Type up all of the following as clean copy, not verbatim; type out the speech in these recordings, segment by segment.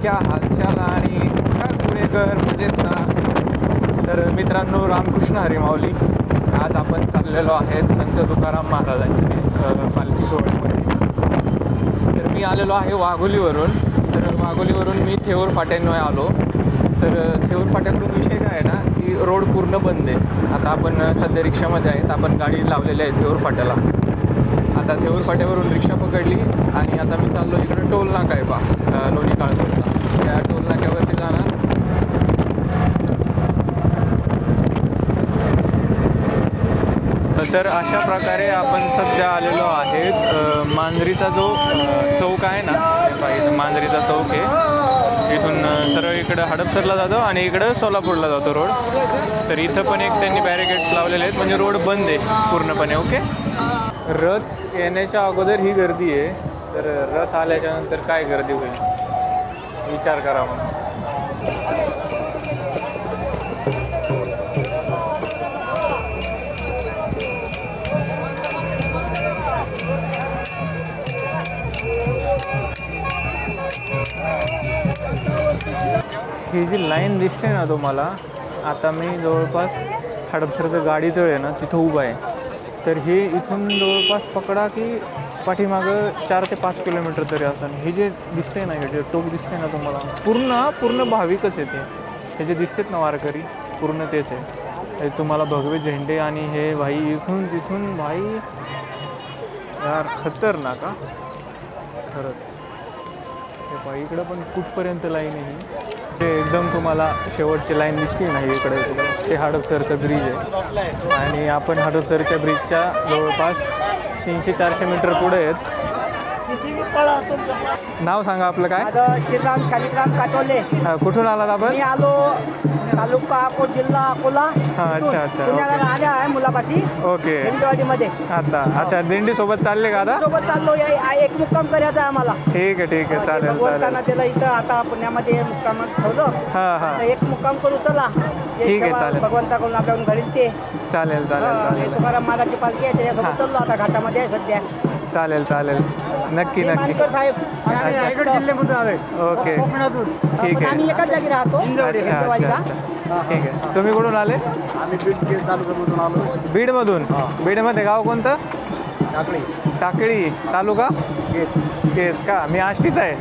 क्या हालचाल आणि कसं काय पुणेकर मजेत ना. तर मित्रांनो, रामकृष्ण हरी माऊली. आज आपण चाललेलो आहेत संत तुकाराम महाराजांच्या पालखी सोहळ्यामध्ये. तर मी आलेलो आहे वाघोलीवरून. तर वाघोलीवरून मी थेऊर फाट्याने आलो. तर थेऊर फाट्याकडून विषय काय आहे ना की रोड पूर्ण बंद आहे. आता आपण सध्या रिक्षामध्ये आहेत, आपण गाडी लावलेली आहे थेऊर फाट्याला. आता थेऊर फाट्यावरून रिक्षा पकडली आणि आता मी चाललो इकडं टोल नाका आहे बा, लोणी काळभोरला. त्या टोल नाक्यावरती जाणार. तर अशा प्रकारे आपण सध्या आलेलो आहेत मांजरीचा जो चौक आहे ना, पाहिजे मांजरीचा चौक आहे. इथून सरळ इकडं हडपसरला जातो आणि इकडं सोलापूरला जातो रोड. तर इथं पण एक त्यांनी बॅरिकेड्स लावलेले आहेत, म्हणजे रोड बंद आहे पूर्णपणे. ओके. रथ येण्याच्या अगोदर ही गर्दी आहे. तर रथ आल्याच्या नंतर काय गर्दी होईल विचार करा मग. ही जी लाईन दिसते ना तुम्हाला, आता मी जवळपास हडपसरचं गाडी तळ आहे ना तिथं उभं आहे. तर हे इथून जवळपास पकडा की पाठीमागं 4 ते 5 किलोमीटर तरी असं. हे जे दिसते ना, हे जे टोक दिसते ना तुम्हाला, पूर्ण भाविकच येते. हे जे दिसतात ना वारकरी, पूर्ण तेच आहे. हे तुम्हाला भगवे झेंडे आणि हे भाई इथून तिथून भाई यार खतरनाक का खरंच. हे भाई इकडं पण कुठपर्यंत लाईन आहे. ते एकदम तुम्हाला शेवटची लाईन दिसते नाही इकडे, ते हडपसरचं ब्रिज आहे. आणि आपण हडपसरच्या ब्रिजच्या जवळपास 300-400 मीटर पुढे आहेत. नाव सांगा आपलं काय? श्रीराम शालिग्राम काटोले. कुठून आलात आपण? मी आलो तालुका अकोट, जिल्हा अकोला. हां, अच्छा. पुण्याला राहिल्या आहे मुलापाशी. ओके. हिंजवाडीमध्ये आता अच्छा, दिंडी सोबत चालले का आता? सोबत चाललो. एक मुक्काम करायचा आहे आम्हाला. ठीक आहे चालेल. भगवंतांना त्याला इथं आता पुण्यामध्ये मुक्काम ठेवलं. हां. एक मुक्काम करू चला. ठीक आहे, चालेल. भगवंताकडून आपल्याकडून घडील ते चालेल. तुकाराम महाराजची पालखी आहे, त्याच्यासोबत चाललो आता घाटामध्ये आहे सध्या. चालेल. नक्की. मानकर साहेब रायगड जिल्ह्यामधून आलोय. ओके. कोकणातून. ठीक आहे. आम्ही एकाच जागी राहतो. अच्छा. ठीक आहे. तुम्ही कुठून आले? आम्ही बीड तालुक्यामधून आलो. बीडमध्ये गाव कोणतं? टाकळी. तालुका केस का? मी आष्टीचा आहे.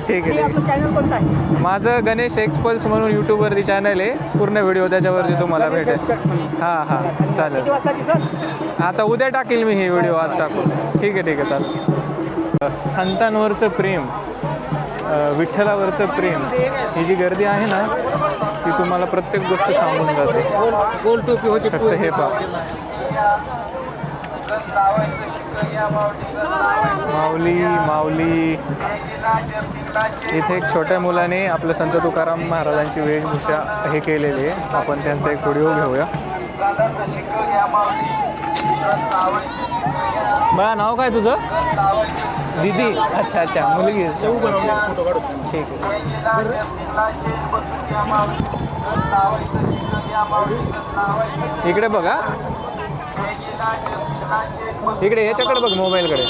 ठीक आहे. आपलं चॅनल कोणतं आहे? माझं गणेश एक्सपल्स म्हणून यूट्यूबवरती चॅनल आहे. पूर्ण व्हिडिओ त्याच्यावरती तुम्हाला भेटेल. हां चालेल. किती वाजता दिसत? आता उद्या टाकेल मी ही व्हिडिओ, आज टाकून. ठीक आहे चालेल. संतांवरचं प्रेम, विठ्ठलावरचं प्रेम, ही जी गर्दी आहे ना ती तुम्हाला प्रत्येक गोष्ट सांगून जाते. फक्त हे पहा, माऊली. इथे एक छोट्या मुलाने आपलं संत तुकाराम महाराजांची वेशभूषा हे केलेली आहे. आपण त्यांचा एक व्हिडिओ घेऊया. बघा, नाव काय तुझं? दीदी. अच्छा मुलगी. ठीक आहे. इकडे बघा, इकडे याच्याकडे बघ, मोबाईलकडे.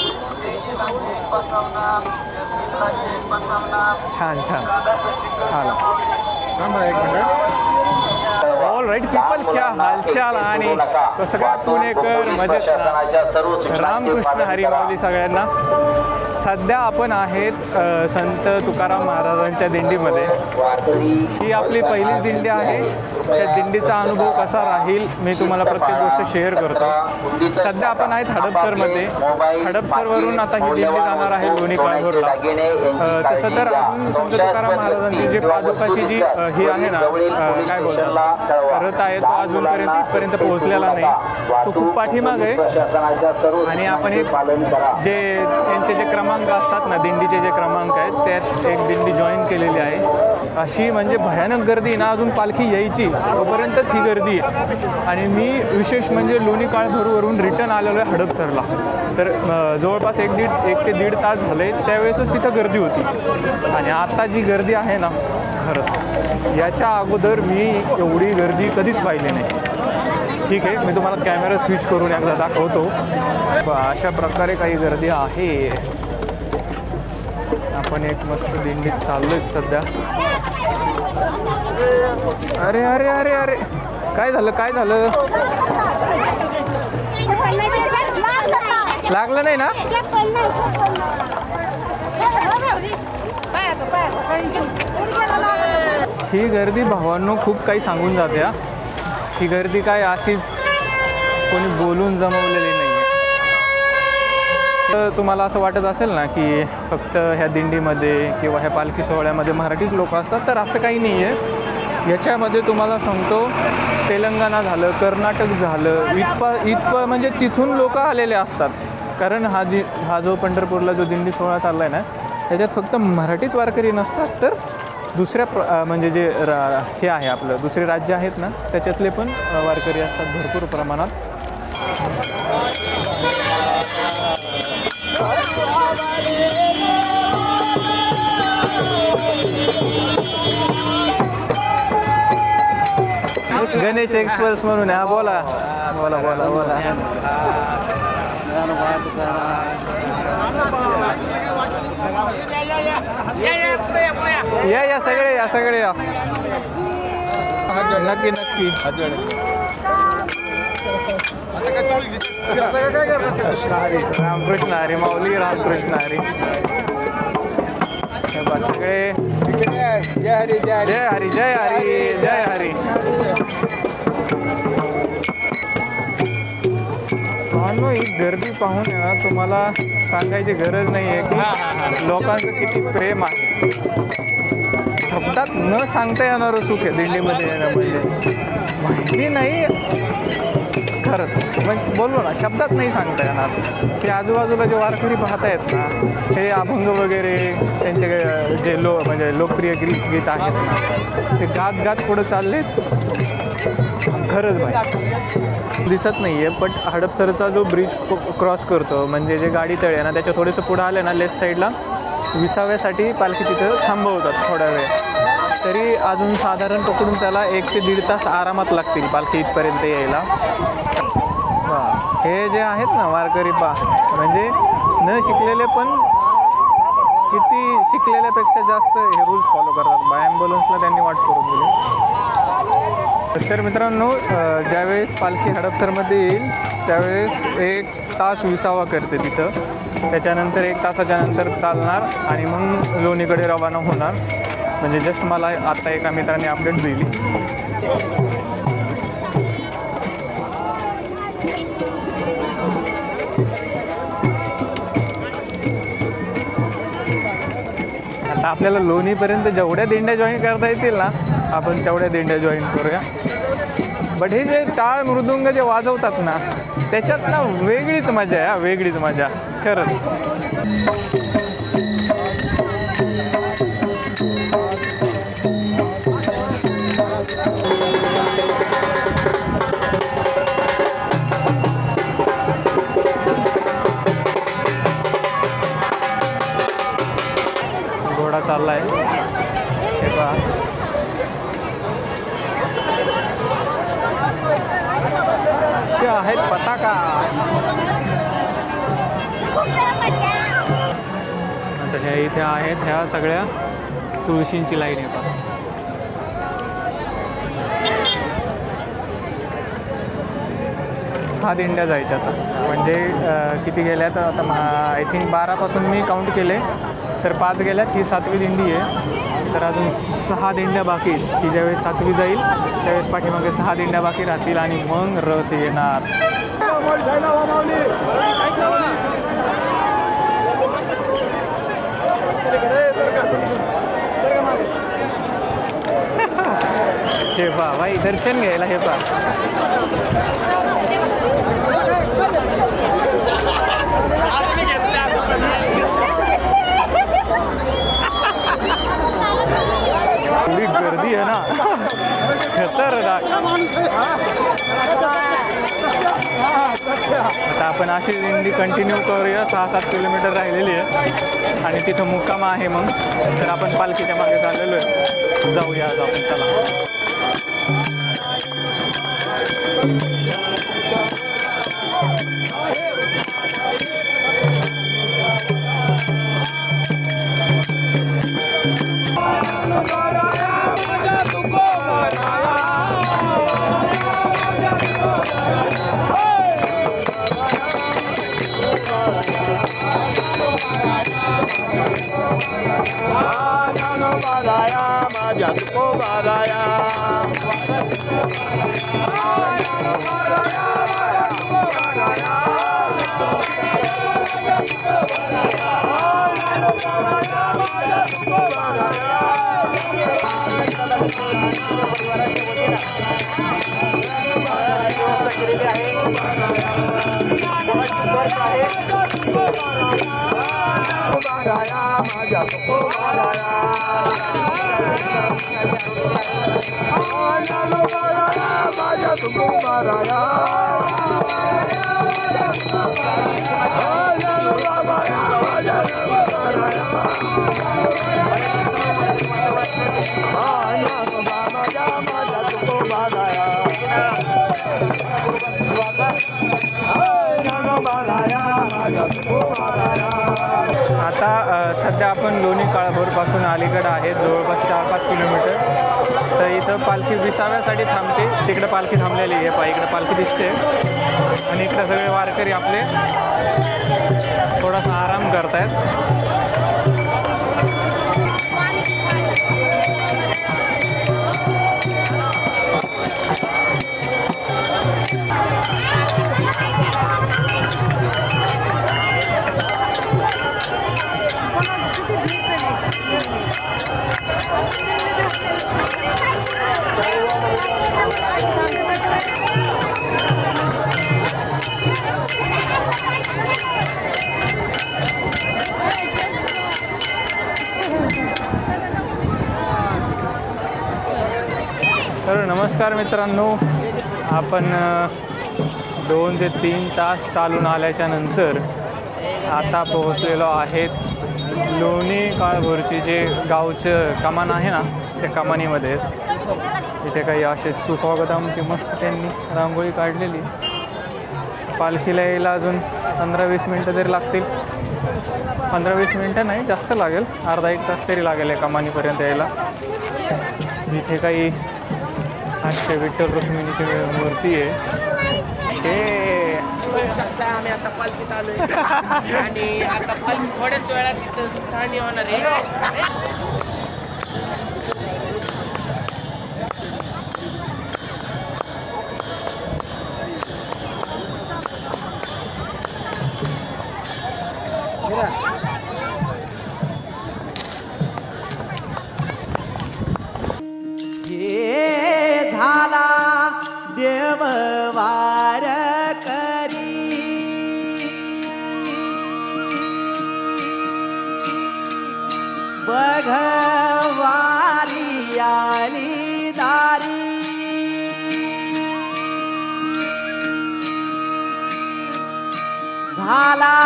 छान. ऑल राईट पीपल, क्या हालचाल आणि कसं काय पुणेकर मजेत ना. रामकृष्ण हरी माऊली सगळ्यांना. सध्या आपण आहेत संत तुकाराम महाराजांच्या दिंडीमध्ये. ही आपली पहिलीच दिंडी आहे. त्या दिंडीचा अनुभव कसा राहील मी तुम्हाला प्रत्येक गोष्ट शेअर करतो. सध्या आपण आहेत हडपसरमध्ये. हडपसरवरून आता ही दिंडी जाणार आहे लोणी काळभोरला. तसं तर अजून संत तुकाराम महाराजांची जी पादुकाची जी ही आहे ना, काय बोलतात, रथ आहे, तो अजूनपर्यंत इथपर्यंत पोहोचलेला नाही. तो खूप पाठीमागे आहे. आणि आपण हे जे त्यांचे जे क्रमांक असतात ना, दिंडीचे जे क्रमांक आहेत, त्यात एक दिंडी जॉईन केलेली आहे. अशी म्हणजे भयानक गर्दी ना, अजून पालखी यायची तोपर्यंतच ही गर्दी आहे. आणि मी विशेष म्हणजे लोणी काळभोरवरून रिटर्न आलेलो आहे हडपसरला. तर जवळपास 1 ते 1.5 तास झाले. त्यावेळेसच तिथं गर्दी होती. आणि आता जी गर्दी आहे ना, खरंच याच्या अगोदर मी एवढी गर्दी कधीच पाहिली नाही. ठीक आहे, मी तुम्हाला कॅमेरा स्विच करून एकदा दाखवतो. अशा प्रकारे काही गर्दी आहे. आपण एक मस्त दिंडीत चाललोय सध्या. अरे अरे अरे अरे काय झालं काय झालं? लागलं नाही ना? ही गर्दी भावांनो खूप काही सांगून जाते हा. ही गर्दी काय अशीच कोणी बोलून जमवलेली नाही आहे. तर तुम्हाला असं वाटत असेल ना की फक्त ह्या दिंडीमध्ये किंवा ह्या पालखी सोहळ्यामध्ये मराठीच लोक असतात, तर असं काही नाही आहे. याच्यामध्ये तुम्हाला सांगतो तेलंगणा झालं, कर्नाटक झालं, इथपा म्हणजे तिथून लोक आलेले असतात. कारण हा जो पंढरपूरला जो दिंडी सोहळा चालला आहे ना, ह्याच्यात फक्त मराठीच वारकरी नसतात, तर दुसऱ्या म्हणजे जे हे आहे आपलं दुसरे राज्य आहेत ना त्याच्यातले पण वारकरी असतात भरपूर प्रमाणात. गणेश एक्सप्रेस म्हणून हा. बोला बोला बोला बोला. या सगळे या सगळे या. नक्की नक्की. रामकृष्ण हरी माऊली, रामकृष्ण हरी. बस सगळे जय हरी जय हरी जय हरी जय हरी. ही गर्दी पाहून ना तुम्हाला सांगायची गरज नाही आहे की लोकांचं किती प्रेम आहे. शब्दात न सांगता येणारं सुख आहे दिंडीमध्ये येणं. म्हणजे माहिती नाही खरंच, म्हणजे बोललो ना शब्दात नाही सांगता येणार. ते आजूबाजूला जे वारकरी पाहतायत ना, हे अभंग वगैरे त्यांचे जे म्हणजे लोकप्रिय गीत आहेत ना, ते गात गात पुढं चाललेत. खरंच भाई दिसत नाही आहे. पण हडपसरचा जो ब्रिज क्रॉस करतो म्हणजे जे गाडी तळे ना, त्याच्या थोडंसं पुढं आलं ना लेफ्ट साईडला विसाव्यासाठी पालखी तिथं थांबवतात थोडा वेळ. तरी अजून साधारण पकडून चला 1 ते 1.5 तास आरामात लागतील पालखी इथपर्यंत यायला. हे जे आहेत ना वारकरी म्हणजे न शिकलेले पण किती शिकलेल्यापेक्षा जास्त हे रूल्स फॉलो करतात. ॲम्ब्युलन्सला त्यांनी वाट करून दिली. तर मित्रांनो, ज्यावेळेस पालखी हडपसरमध्ये येईल त्यावेळेस 1 तास विसावा करते तिथं. त्याच्यानंतर 1 तासाच्या नंतर चालणार आणि मग लोणीकडे रवाना होणार. म्हणजे जस्ट मला आत्ता एका मित्राने अपडेट दिली. आता आपल्याला लोणीपर्यंत जेवढ्या दिंड्या जॉईन करता येतील ना आपण तेवढ्या दिंड्या जॉईन करूया. बट हे जे टाळ मृदुंग जे वाजवतात ना त्याच्यात ना वेगळीच मजा आहे. वेगळीच मजा खरंच. घोडा चाललाय सेवा. आहेत पताका. आता ह्या इथे आहेत ह्या सगळ्या तुळशींची लाईन येतात. हा दिंड्या जायच्या आता. म्हणजे किती गेल्यात आता आय थिंक 12पासून मी काउंट केले तर 5 गेल्यात. ही 7वी दिंडी आहे. तर अजून 6 दिंड्या बाकी आहेत की ज्यावेळेस 7वी जाईल त्यावेळेस पाठीमागे 6 दिंड्या बाकी राहतील आणि मग रथ येणार. हे पहा भाई दर्शन घ्यायला. हे पहा एवढी गर्दी आहे ना खतरनाक. आता आपण अशी दिंडी कंटिन्यू करूया. 6-7 किलोमीटर राहिलेली आहे आणि तिथं मुक्काम आहे. मग तर आपण पालखीच्या मागे चाललेलो आहे. जाऊया आज आपण. चला. ज्ञानोबाराया माझ्या तुकोबाराया आता सध्या आपण लोणी काळभोरपासून अलीकडे आहेत जवळपास 4-5 किलोमीटर. तर इथं पालखी विसाव्यासाठी थांबते. तिकडे पालखी थांबलेली आहे. इकडे पालखी दिसते आणि इकडे सगळे वारकरी आपले थोडासा आराम करतायत. तर नमस्कार मित्रांनो, आपण 2 ते 3 तास चालून आल्याच्या नंतर आता पोहोचलेलो आहेत लोणी काळभोरची जे गावचं कमान आहे ना, त्या कमानीमध्ये. इथे काही असे सुस्वागतांची मस्त त्यांनी रांगोळी काढलेली. पालखीला यायला अजून 15-20 मिनटं तरी लागतील. 15-20 मिनटं नाही, जास्त लागेल. अर्धा-1 तास तरी लागेल या कमानीपर्यंत यायला. इथे काही अक्षय विठ्ठल रुक्मिणीची मूर्ती आहे. आम्ही आता पालखीत आलोय आणि आता पालखी थोड्याच वेळात तिथं ठाणी होणार आहे. झाला देववार करी बघवारी आली दारी झाला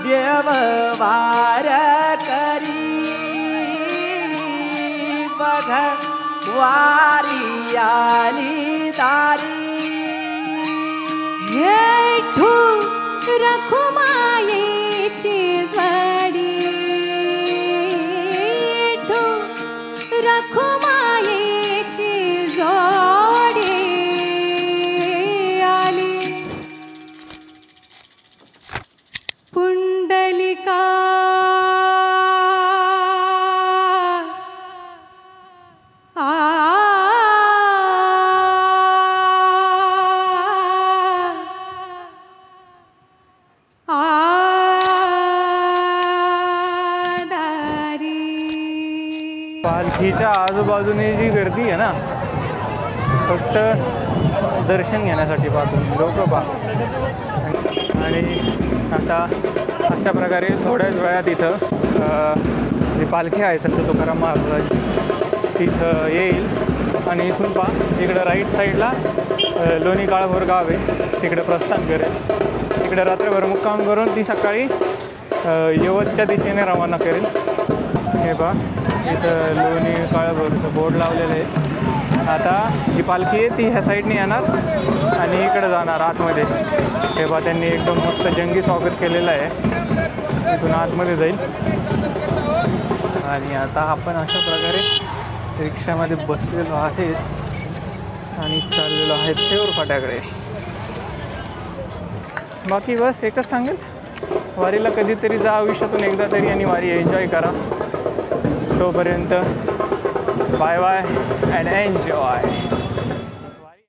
देववार करी बघवारी आली दारी विठू रखुमायेची जडी विठू रखुमायेची जोडी आली पुंडलिका पालखीच्या आजूबाजूने जी गर्दी आहे ना, फक्त दर्शन घेण्यासाठी पाहतो लोक आणि आता अशा प्रकारे थोड्याच वेळात इथं जी पालखी आहे संत तुकाराम महाराजांची तिथं येईल. आणि इथून इकडं राईट साईडला लोणी काळभोर गाव आहे, तिकडे प्रस्थान करेल. तिकडे रात्रभर मुक्काम करून ती सकाळी यवतच्या दिशेने रवाना करेल. हे इथं लोणी काळभोरचं बोर्ड लावलेलं आहे. आता जी पालखी आहे ती ह्या साईडने येणार आणि इकडे जाणार आतमध्ये. हे त्यांनी एकदम मस्त जंगी स्वागत केलेलं आहे. इथून आतमध्ये जाईल. आणि आता आपण अशा प्रकारे रिक्षामध्ये बसलेलो आहेत आणि चाललेलो आहे थेऊर फाट्याकडे. बाकी बस एकच सांगेल, वारीला कधीतरी जा आयुष्यातून एकदा तरी आणि वारी एन्जॉय करा. तोपर्यंत बाय बाय अँड एन्जॉय.